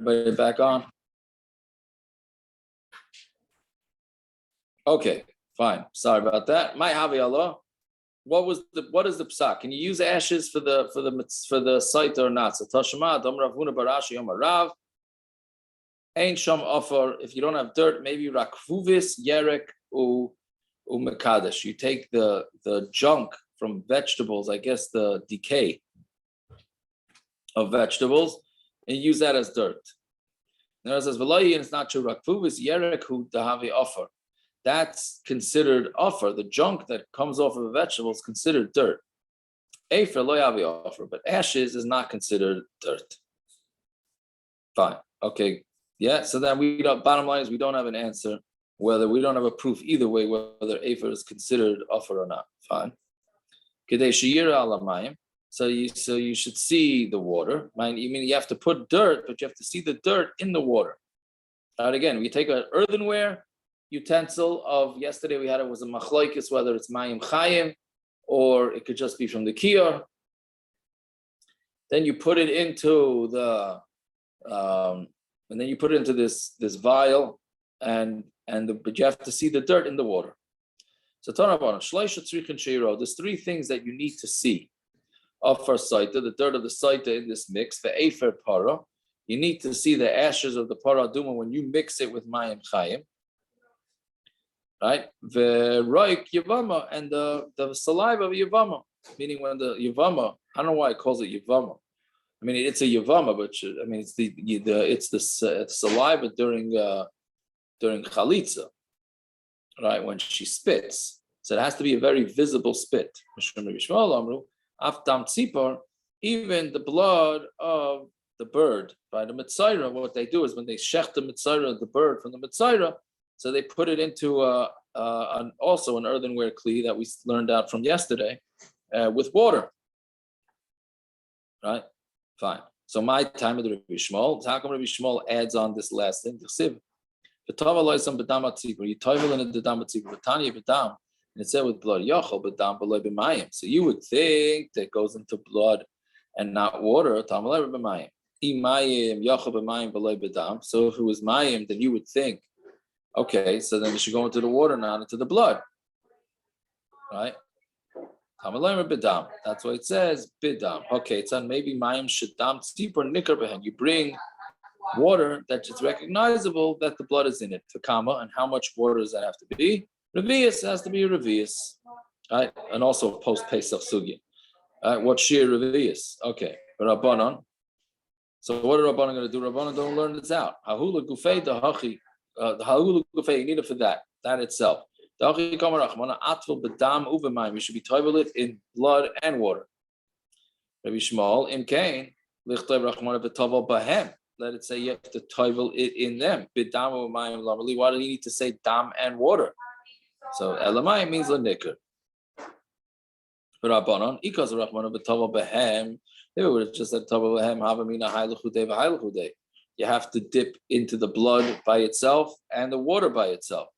Everybody back on? Okay, fine. Sorry about that. My Havi Allah. What is the psak? Can you use ashes for the site or not? So Tashma, Dom Ravuna Barashi Yom Rav. Ain Sham Offer. If you don't have dirt, maybe Rakvuvis, Yerek, U Mekadesh. You take the junk from vegetables, I guess the decay of vegetables, and use that as dirt. Now it says V'loyi, and it's not true. Rakvuvis, Yerek, Hu Dahavi Offer. That's considered offer. The junk that comes off of a vegetable is considered dirt. Efer lo yavi offer, but ashes is not considered dirt. Fine. Okay. Yeah. So then bottom line is we don't have an answer whether we don't have a proof either way whether efer is considered offer or not. Fine. Kedei sheyira alamayim. So you should see the water. You mean you have to put dirt, but you have to see the dirt in the water. And again, we take an earthenware utensil of yesterday we had it was a machloikis, whether it's mayim chayim or it could just be from the kiyar. Then you put it into this vial, but you have to see the dirt in the water. So there's three things that you need to see of our saita, the dirt of the saita in this mix. For efer para, you need to see the ashes of the para duma when you mix it with mayim chayim. Right, the roik yavama and the saliva of yavama, meaning when the yavama. I don't know why it calls it yavama. I mean, it's a yavama, but I mean it's the saliva during chalitza, right? When she spits, so it has to be a very visible spit. Even the blood of the bird by the mitzaira, what they do is when they shech the mitzaira, the bird from the mitzaira. So they put it into also an earthenware kli that we learned out from yesterday with water. Right? Fine. So my time with Rabbi Shmuel, how come Rabbi Shmuel adds on this last thing? You tovel in the bedam bedam, and it said with blood yachol bedam beloy b'mayim. So you would think that goes into blood and not water. Tamalei b'mayim. Imayim yachol b'mayim beloy bedam. So if it was mayim, then you would think. Okay, so then it should go into the water, not into the blood. Right? That's why it says bidam. Okay, it's on maybe mayim shadam tzipor nikar behen. You bring water that is recognizable that the blood is in it. For kama, and how much water does that have to be? Revius has to be a revius. Right? And also post Pesach sugi. What sheer revius? Okay, Rabbanon. So what are Rabbanon going to do? Rabbanon don't learn this out. Hahula gufei dahachi. You need it for that itself. You should be toivel it in blood and water. Rabbi Shmuel, in Cain, let it say you have to toivel it in them. Why do you need to say dam and water? So elamai means l'nikr. They would have just said tovel behem havamina hayluchudei v'hayluchudei. You have to dip into the blood by itself and the water by itself.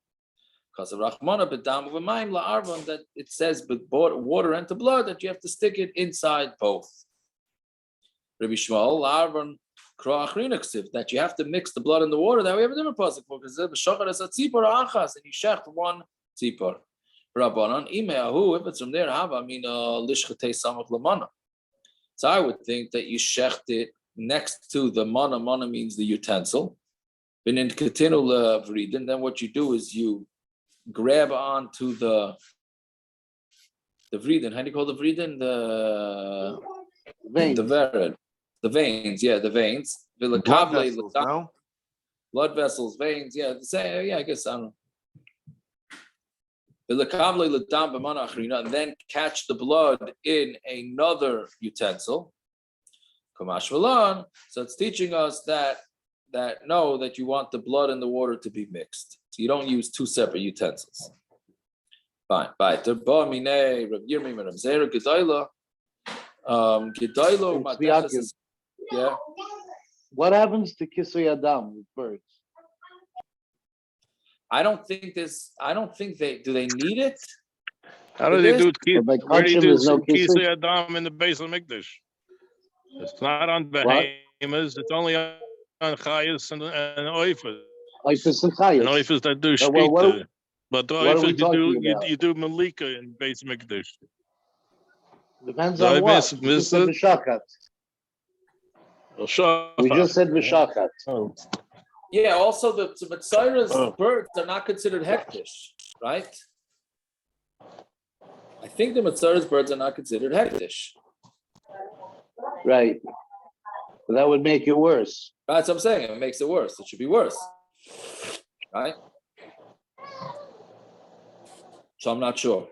Because of Rachmana bedam of a mayim la'arvan, that it says with water and the blood that you have to stick it inside both. Rabbi Shmuel la'arvan kro achrinaksiv, that you have to mix the blood and the water. That we have a different pasuk for, because the shachar is a tzipor achas, and you shecht one tzipor. Rabbanon imeahu, if it's from there, hava mina lishchatei samach lamana. So I would think that you shecht it next to the mana. Mana means the utensil. Then what you do is you grab onto the vriden. How do you call the vriden? The veins. The veins. Yeah, the veins. Blood vessels, veins. Yeah, I guess I don't know. And then catch the blood in another utensil. So it's teaching us that you want the blood and the water to be mixed. So you don't use two separate utensils. Fine. Yeah. What happens to kisui adam with birds? I don't think they need it. How do they do it? Where do you do kisui adam in the base of Mikdash? It's not on behemoths. It's only chayas and oifas. Oifus and And chayas. oifas that do Well, shkita. But the what are we oifas talking about? you do malika in Beis Mikdash. Depends The on what. oifas We just said v'shachat. We just said v'shachat. Oh. Yeah, also the Mitzvah's birds are not considered hektish, right? I think the Mitzvah's birds are not considered hektish. Right. But that would make it worse. That's what I'm saying. It makes it worse. It should be worse, right? So I'm not sure.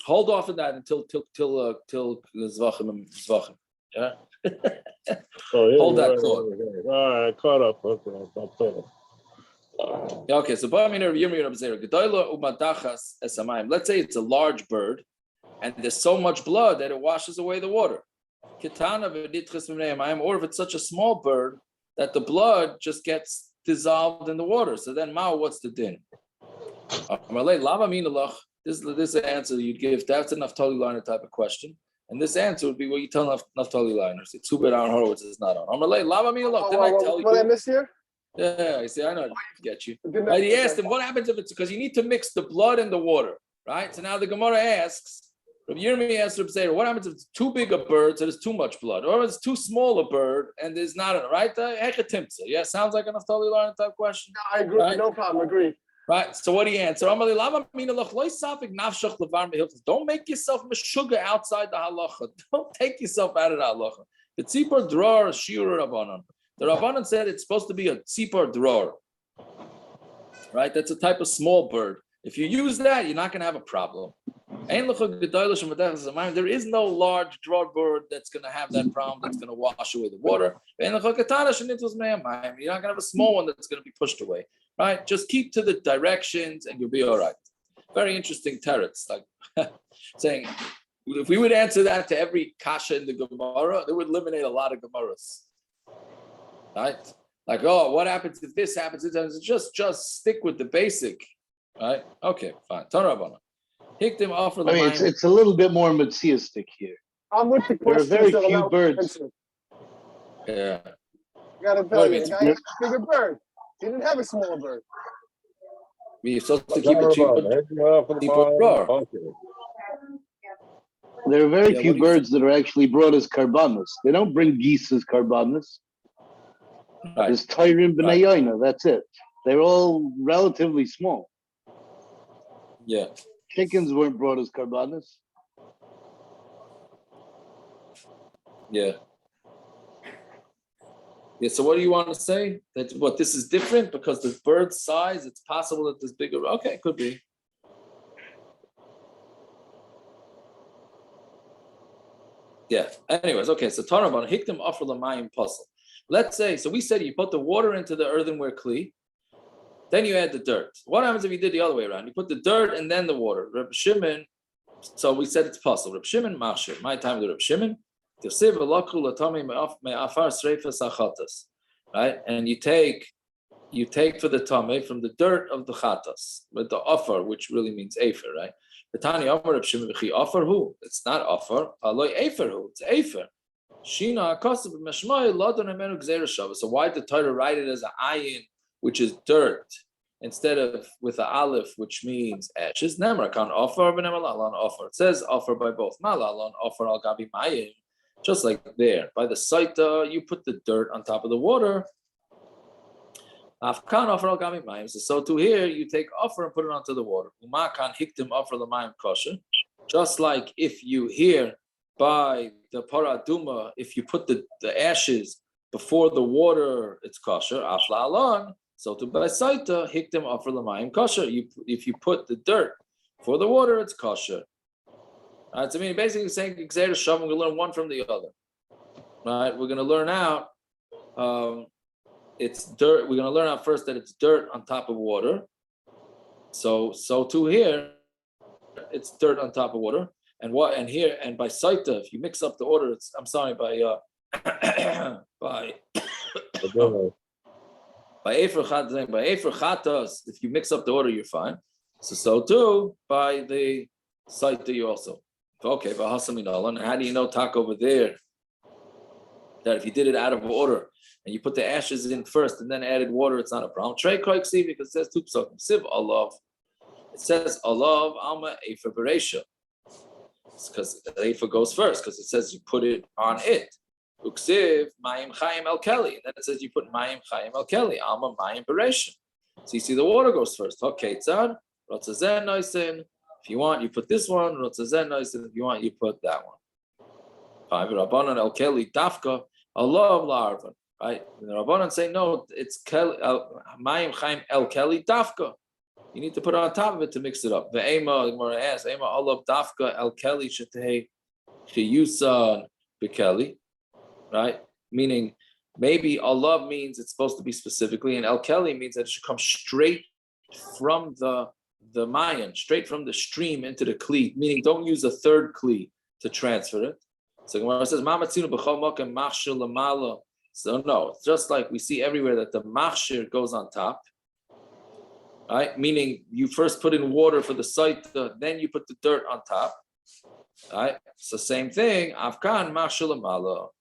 Hold off on that until Zvachim. Yeah. Hold that thought. All right, caught up. Okay. Okay, so let's say it's a large bird and there's so much blood that it washes away the water. Or if it's such a small bird that the blood just gets dissolved in the water. So then, what's the din? This is the answer you'd give. That's a Naftali Liner type of question. And this answer would be what you tell Naftali Liners. It's too bad Aaron Horowitz is not on. Didn't I tell you? What I missed here? Yeah, I see. I know. I get you. Right, he asked him, what happens if it's because you need to mix the blood and the water, right? So now the Gemara asks, Rabbi Yirmi asks Rabbi Zera, what happens if it's too big a bird, so there's too much blood, or if it's too small a bird and there's not a right? Yeah, sounds like a Naftali Liner type question. No, I agree. Right? No problem. Agree. Right. So what do you answer? Don't make yourself meshuga outside the halacha. Don't take yourself out of the halacha. The tzipor dror shiur rabbanon. The rabbanon said it's supposed to be a tzipor dror. Right. That's a type of small bird. If you use that, you're not going to have a problem. There is no large dror bird that's going to have that problem. That's going to wash away the water. You're not going to have a small one that's going to be pushed away. Right, just keep to the directions and you'll be all right. Very interesting teretz, like saying if we would answer that to every kasha in the Gemara, it would eliminate a lot of Gemaras. Right? Like, oh, what happens if this happens? Just stick with the basic. Right? Okay, fine. Hiktim offer the it's a little bit more metziistic here. I'm with the question. There are very few birds. Yeah. You gotta tell you, the guy has a bigger bird. He didn't have a small bird. We're supposed to keep it cheaper. There are very few birds that are actually brought as karbanos. They don't bring geese as karbanos. Right. There's Tyrim b'nei Yaina, that's it. They're all relatively small. Yeah. Chickens weren't brought as karbanos. Yeah. Yeah, so what do you want to say? That what this is different because the bird's size, it's possible that there's bigger. Okay, could be. Yeah. Anyways, okay. So Taraban hikdim offer lamayim puzzle. Let's say, so we said you put the water into the earthenware kli, then you add the dirt. What happens if you did the other way around? You put the dirt and then the water. Reb Shimon. So we said it's puzzle. Reb Shimon mashir. My time with Reb Shimon. Right, and you take for the tameh from the dirt of the chatas with the offer, which really means afer, right? The Tani Amar of Shimon offer who? It's not offer. Aloy afer who? It's afer. Shina akasav meshmai ladon emenu gzeira shava. So why did the Torah write it as an ayin, which is dirt, instead of with an aleph, which means ashes? Nemar kan offer v'nemar lalon offer. It says offer by both. Malalon offer al gabi mayim. Just like there, by the Sotah, you put the dirt on top of the water. So to here, you take offer and put it onto the water. Just like if you hear by the paraduma, if you put the ashes before the water, it's kosher. So to by Sotah, hiktim offer l'mayim kosher. If you put the dirt for the water, it's kosher. Right, so I mean, basically saying Xer Shav, we're going to learn one from the other. Right, we're going to learn out. It's dirt. We're going to learn out first that it's dirt on top of water. So to here, it's dirt on top of water, and here and by Sotah, if you mix up the order, by Efer Chatas, if you mix up the order, you're fine. So too by the Sotah, you also. Okay, but and how do you know talk over there that if you did it out of order, and you put the ashes in first and then added water, it's not a problem. Trey Kroik see because it says two psukim. Siv alav. It says alav alma efa bereisha. It's because the efa goes first because it says you put it on it. Uksiv mayim chayim el keli, and then it says you put mayim chayim el keli alma mayim bereisha. So you see the water goes first. Okay, tzad rotzazen noisin. If you want, you put this one. Rotzazen noisin. If you want, you put that one. Rabbanan el keli dafka alav la'arvan. Right? And the Rabbanan say no. It's mayim chayim el keli dafka. You need to put it on top of it to mix it up. The Ema, the Gemara asks, Ema olav dafka el keli shetei chiyusan bekeli, right? Meaning, maybe olav means it's supposed to be specifically, and el keli means that it should come straight from the mayan, straight from the stream into the kli. Meaning, don't use a third kli to transfer it. So Gemara says, Mamatzinu b'chol mokem machshir lamala. So no, it's just like we see everywhere that the machshir goes on top. Right? Meaning you first put in water for the site, then you put the dirt on top. Right? So same thing. Afkan machshir lamala.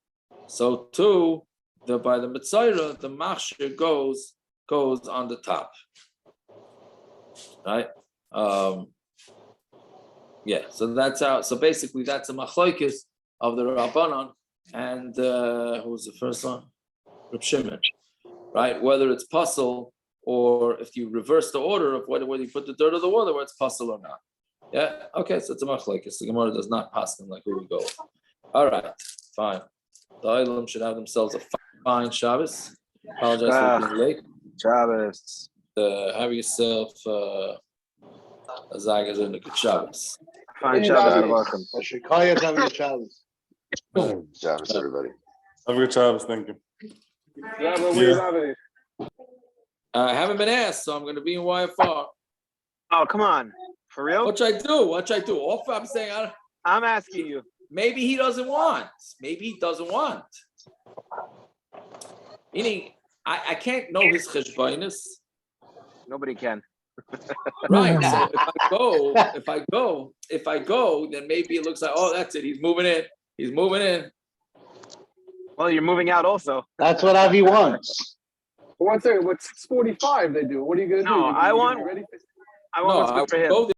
So too, by the mitzayra, the machshir goes on the top. Right? Yeah. So that's how. So basically, that's a machlokes of the Rabbanon and who was the first one? Reb Shimon. Right? Whether it's puzzle. Or if you reverse the order of whether you put the dirt or the water, whether it's possible or not. Yeah? Okay, so it's a machlokes. The Gemara does not pass them like who we go. All right, fine. The Olam should have themselves a fine Shabbos. Apologize for being late. Shabbos. Have yourself a Zagas and a good Shabbos. Fine Shabbos. Welcome. Shabbos. Shabbos, everybody. Have a good Shabbos. Thank you. Yeah. I haven't been asked, so I'm going to be in YFR. Oh, come on. For real? What I do? Off, I'm saying, I'm asking you. Maybe he doesn't want. Meaning, I can't know his cheshbonus. Nobody can. Right. So if I go, then maybe it looks like, oh, that's it. He's moving in. Well, you're moving out also. That's what Avi wants. What's 6:45 they do? What are you gonna do? No, I want what's good for him.